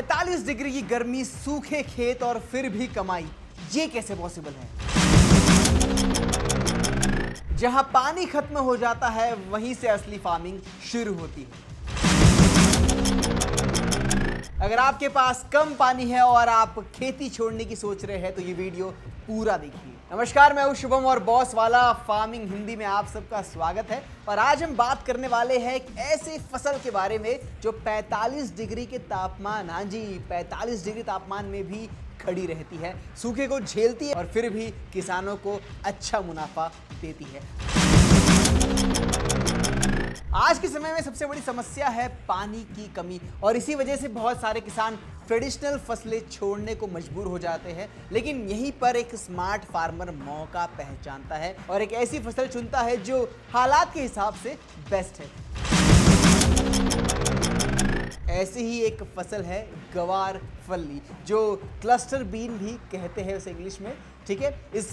45 degree की गर्मी, सूखे खेत और फिर भी कमाई, ये कैसे पॉसिबल है? जहां पानी खत्म हो जाता है वहीं से असली फार्मिंग शुरू होती है। अगर आपके पास कम पानी है और आप खेती छोड़ने की सोच रहे हैं तो ये वीडियो पूरा देखिए। नमस्कार, मैं हूं शुभम और बॉस वाला फार्मिंग हिंदी में आप सबका स्वागत है। और आज हम बात करने वाले हैं एक ऐसी फसल के बारे में जो 45 डिग्री के तापमान, हाँ जी 45 डिग्री तापमान में भी खड़ी रहती है, सूखे को झेलती है और फिर भी किसानों को अच्छा मुनाफा देती है। आज के समय में सबसे बड़ी समस्या है पानी की कमी और इसी वजह से बहुत सारे किसान ट्रेडिशनल फसलें छोड़ने को मजबूर हो जाते हैं। लेकिन यहीं पर एक स्मार्ट फार्मर मौका पहचानता है और एक ऐसी फसल चुनता है जो हालात के हिसाब से बेस्ट है। ऐसी ही एक फसल है गवार फली, जो क्लस्टर बीन भी कहते हैं उसे इंग्लिश में। ठीक है, इस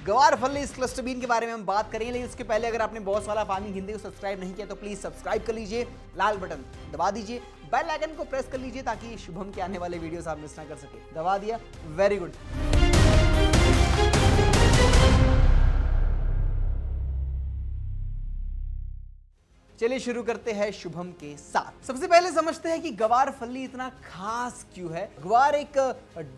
गवार फली, इस क्लस्टर बीन के बारे में हम बात करेंगे। लेकिन उसके पहले अगर आपने बॉस वाला फार्मिंग हिंदी को सब्सक्राइब नहीं किया तो प्लीज सब्सक्राइब कर लीजिए, लाल बटन दबा दीजिए, बेल आइकन को प्रेस कर लीजिए ताकि शुभम के आने वाले वीडियोस आप मिस ना कर सके। दबा दिया, वेरी गुड। चलिए शुरू करते हैं शुभम के साथ। सबसे पहले समझते हैं कि गवार फली इतना खास क्यों है। गवार एक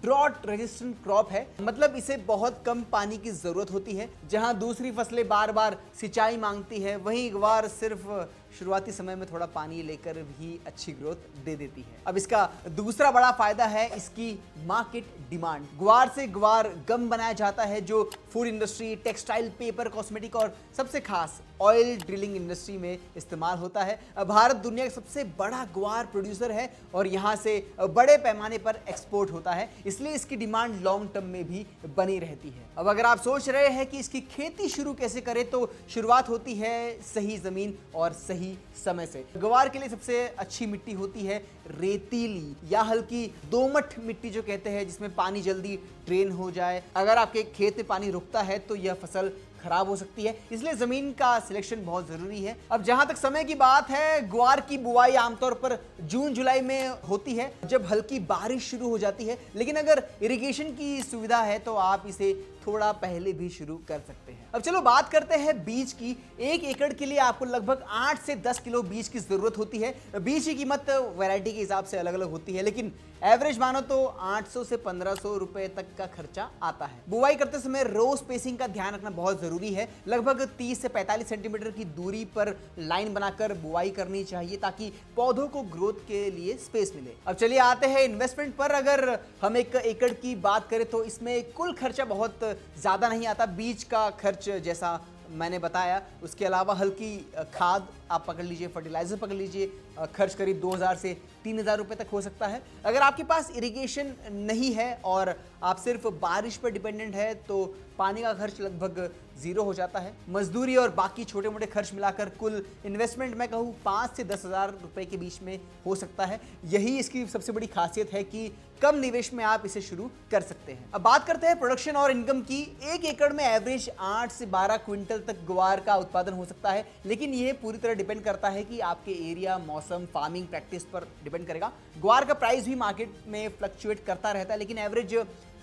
ड्रॉट रेजिस्टेंट क्रॉप है, मतलब इसे बहुत कम पानी की जरूरत होती है। जहां दूसरी फसलें बार बार सिंचाई मांगती है, वहीं गवार सिर्फ शुरुआती समय में थोड़ा पानी लेकर भी अच्छी ग्रोथ दे देती है। अब इसका दूसरा बड़ा फायदा है इसकी मार्केट डिमांड। ग्वार से ग्वार गम बनाया जाता है जो food industry, textile, paper, cosmetic और सबसे खास ऑयल ड्रिलिंग इंडस्ट्री में इस्तेमाल होता है। भारत दुनिया का सबसे बड़ा ग्वार प्रोड्यूसर है और यहाँ से बड़े पैमाने पर एक्सपोर्ट होता है, इसलिए इसकी डिमांड लॉन्ग टर्म में भी बनी रहती है। अब अगर आप सोच रहे हैं कि इसकी खेती शुरू कैसे करें तो शुरुआत होती है सही जमीन और सही समय से। गवार के लिए सबसे अच्छी मिट्टी होती है रेतीली या हल्की दोमट मिट्टी जो कहते हैं, जिसमें पानी जल्दी ड्रेन हो जाए। अगर आपके खेत में पानी रुकता है तो यह फसल खराब हो सकती है, इसलिए जमीन का सिलेक्शन बहुत जरूरी है। अब जहां तक समय की बात है, ग्वार की बुआई आमतौर पर जून जुलाई में होती है जब हल्की बारिश शुरू हो जाती है। लेकिन अगर इरिगेशन की सुविधा है तो आप इसे थोड़ा पहले भी शुरू कर सकते हैं। अब चलो बात करते हैं बीज की। 1 एकड़ के लिए आपको लगभग 8 से 10 किलो बीज की जरूरत होती है। बीज की कीमत वैरायटी के हिसाब से अलग अलग होती है, लेकिन एवरेज मानो तो 800 से 1500 रुपए तक का खर्चा आता है। बुआई करते समय रो स्पेसिंग का ध्यान रखना बहुत जरूरी है। लगभग 30 से 45 सेंटीमीटर की दूरी पर लाइन बनाकर बुआई करनी चाहिए ताकि पौधों को ग्रोथ के लिए स्पेस मिले। अब चलिए आते हैं इन्वेस्टमेंट पर। अगर हम 1 एकड़ की बात करें तो इसमें कुल खर्चा बहुत ज्यादा नहीं आता। बीज का खर्च जैसा मैंने बताया, उसके अलावा हल्की खाद आप पकड़ लीजिए, फर्टिलाइजर पकड़ लीजिए, खर्च करीब 2000 से 3000 रुपए तक हो सकता है। अगर आपके पास इरिगेशन नहीं है और आप सिर्फ बारिश पर डिपेंडेंट है तो पानी का खर्च लगभग 0 हो जाता है। मजदूरी और बाकी छोटे मोटे खर्च मिलाकर कुल इन्वेस्टमेंट मैं कहूँ 5 से 10,000 रुपए के बीच में हो सकता है। यही इसकी सबसे बड़ी खासियत है कि कम निवेश में आप इसे शुरू कर सकते हैं। अब बात करते हैं प्रोडक्शन और इनकम की। 1 एकड़ में एवरेज 8 से 12 क्विंटल तक ग्वार का उत्पादन हो सकता है, लेकिन यह पूरी तरह डिपेंड करता है कि आपके एरिया, मौसम, फार्मिंग प्रैक्टिस पर डिपेंड करेगा। ग्वार का प्राइस भी मार्केट में फ्लक्चुएट करता रहता है, लेकिन एवरेज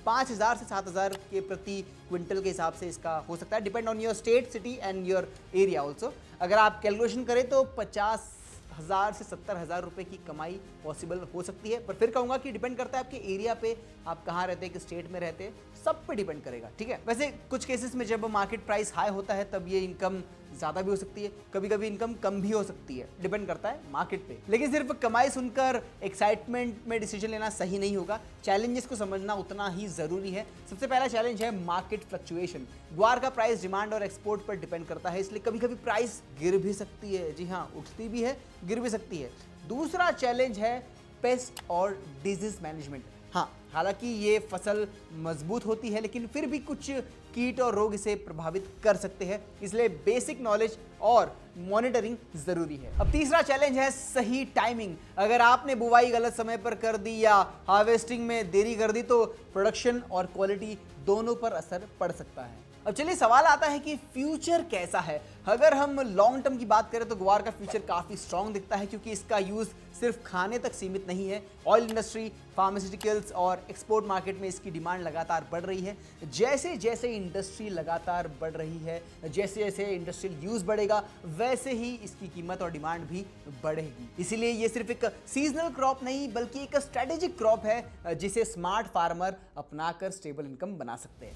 5000 से 7000 के प्रति क्विंटल के हिसाब से इसका हो सकता है। Depend on your state, city and your area also. अगर आप कैलकुलेशन करें तो 50,000 से 70,000 रुपए की कमाई पॉसिबल हो सकती है। पर फिर कहूंगा कि डिपेंड करता है आपके एरिया पे, आप कहाँ रहते हैं, किस स्टेट में रहते हैं, सब पे डिपेंड करेगा। ठीक है, वैसे कुछ केसेस में जब मार्केट प्राइस हाई होता है तब ये इनकम ज़्यादा भी हो सकती है, कभी कभी इनकम कम भी हो सकती है, डिपेंड करता है मार्केट पे। लेकिन सिर्फ कमाई सुनकर एक्साइटमेंट में डिसीजन लेना सही नहीं होगा। चैलेंजेस को समझना उतना ही ज़रूरी है। सबसे पहला चैलेंज है मार्केट फ्लक्चुएशन। ग्वार का प्राइस डिमांड और एक्सपोर्ट पर डिपेंड करता है, इसलिए कभी कभी प्राइस गिर भी सकती है। जी हाँ, उठती भी है, गिर भी सकती है। दूसरा चैलेंज है पेस्ट और डिजीज मैनेजमेंट। हाँ, हालांकि ये फसल मजबूत होती है लेकिन फिर भी कुछ कीट और रोग इसे प्रभावित कर सकते हैं, इसलिए बेसिक नॉलेज और मॉनिटरिंग जरूरी है। अब तीसरा चैलेंज है सही टाइमिंग। अगर आपने बुवाई गलत समय पर कर दी या हार्वेस्टिंग में देरी कर दी तो प्रोडक्शन और क्वालिटी दोनों पर असर पड़ सकता है। अब चलिए सवाल आता है कि फ्यूचर कैसा है। अगर हम लॉन्ग टर्म की बात करें तो ग्वार का फ्यूचर काफ़ी स्ट्रॉन्ग दिखता है, क्योंकि इसका यूज़ सिर्फ खाने तक सीमित नहीं है। ऑयल इंडस्ट्री, फार्मास्यूटिकल्स और एक्सपोर्ट मार्केट में इसकी डिमांड लगातार बढ़ रही है। जैसे जैसे इंडस्ट्री लगातार बढ़ रही है, जैसे जैसे इंडस्ट्रियल यूज़ बढ़ेगा, वैसे ही इसकी कीमत और डिमांड भी बढ़ेगी। इसीलिए ये सिर्फ एक सीजनल क्रॉप नहीं बल्कि एक स्ट्रेटेजिक क्रॉप है जिसे स्मार्ट फार्मर अपनाकर स्टेबल इनकम बना सकते हैं।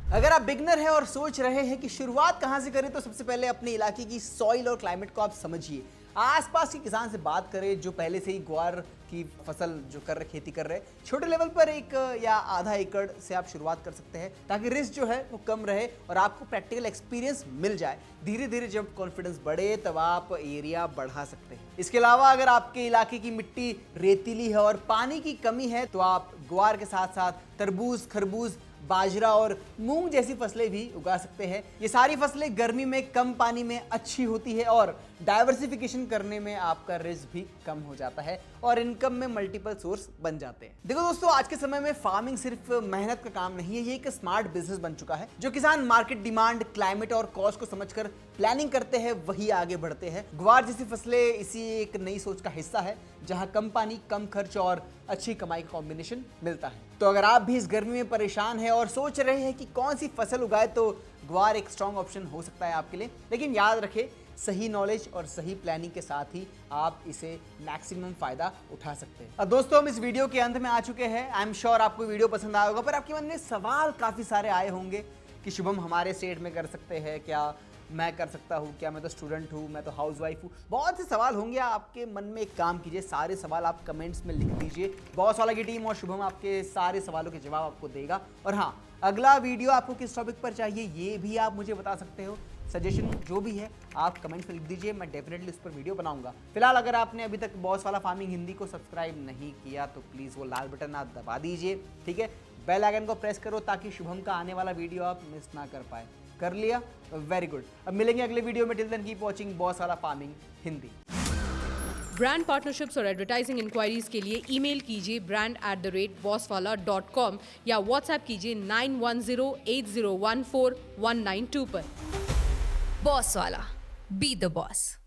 अगर आप बिगनर हैं और सोच रहे हैं कि शुरुआत कहां से करें, तो सबसे पहले अपने इलाके की सॉइल और क्लाइमेट को आप समझिए। आसपास के किसान से बात करें जो पहले से ही ग्वार की फसल जो कर रहे, खेती कर रहे हैं। छोटे लेवल पर 1 या आधा एकड़ से आप शुरुआत कर सकते हैं, ताकि रिस्क जो है वो कम रहे और आपको प्रैक्टिकल एक्सपीरियंस मिल जाए। धीरे धीरे जब कॉन्फिडेंस बढ़े तब आप एरिया बढ़ा सकते हैं। इसके अलावा अगर आपके इलाके की मिट्टी रेतीली है और पानी की कमी है, तो आप ग्वार के साथ साथ तरबूज, खरबूज, बाजरा और मूंग जैसी फसलें भी उगा सकते हैं। ये सारी फसलें गर्मी में कम पानी में अच्छी होती है और डाइवर्सिफिकेशन करने में आपका रिस्क भी कम हो जाता है और इनकम में मल्टीपल सोर्स बन जाते हैं। देखो दोस्तों, आज के समय में फार्मिंग सिर्फ मेहनत का काम नहीं है, ये एक स्मार्ट बिजनेस बन चुका है। जो किसान मार्केट डिमांड, क्लाइमेट और कॉस्ट को समझकर प्लानिंग करते हैं वही आगे बढ़ते हैं। ग्वार जैसी फसलें इसी एक नई सोच का हिस्सा है, जहां कम पानी, कम खर्च और अच्छी कमाई का कॉम्बिनेशन मिलता है। तो अगर आप भी इस गर्मी में परेशान हैं और सोच रहे हैं कि कौन सी फसल उगाए, तो ग्वार एक स्ट्रॉन्ग ऑप्शन हो सकता है आपके लिए। लेकिन याद रखें, सही नॉलेज और सही प्लानिंग के साथ ही आप इसे मैक्सिमम फायदा उठा सकते हैं। अब दोस्तों, हम इस वीडियो के अंत में आ चुके हैं। आई एम श्योर आपको वीडियो पसंद आया होगा, पर आपके मन में सवाल काफ़ी सारे आए होंगे कि शुभम हमारे स्टेट में कर सकते हैं क्या, मैं कर सकता हूँ क्या, मैं तो स्टूडेंट हूँ, मैं तो हाउसवाइफ हूँ। बहुत से सवाल होंगे आपके मन में। एक काम कीजिए, सारे सवाल आप कमेंट्स में लिख दीजिए। बॉस वाला की टीम और शुभम आपके सारे सवालों के जवाब आपको देगा। और हाँ, अगला वीडियो आपको किस टॉपिक पर चाहिए ये भी आप मुझे बता सकते हो। सजेशन जो भी है आप कमेंट में लिख दीजिए, मैं डेफिनेटली उस पर वीडियो बनाऊंगा। फिलहाल अगर आपने अभी तक बॉस वाला फार्मिंग हिंदी को सब्सक्राइब नहीं किया तो प्लीज़ वो लाल बटन आप दबा दीजिए, ठीक है। बेल आइकन को प्रेस करो ताकि शुभम का आने वाला वीडियो आप मिस ना कर पाए। कर लिया? Very good. अब मिलेंगे अगले वीडियो में। Till then keep watching boss वाला फार्मिंग हिंदी। ब्रांड पार्टनरशिप्स और एडवर्टाइजिंग इंक्वायरीज के लिए ईमेल कीजिए brand@bosswala.com या व्हाट्सएप कीजिए 9108014192 पर। बॉस वाला, बी द बॉस।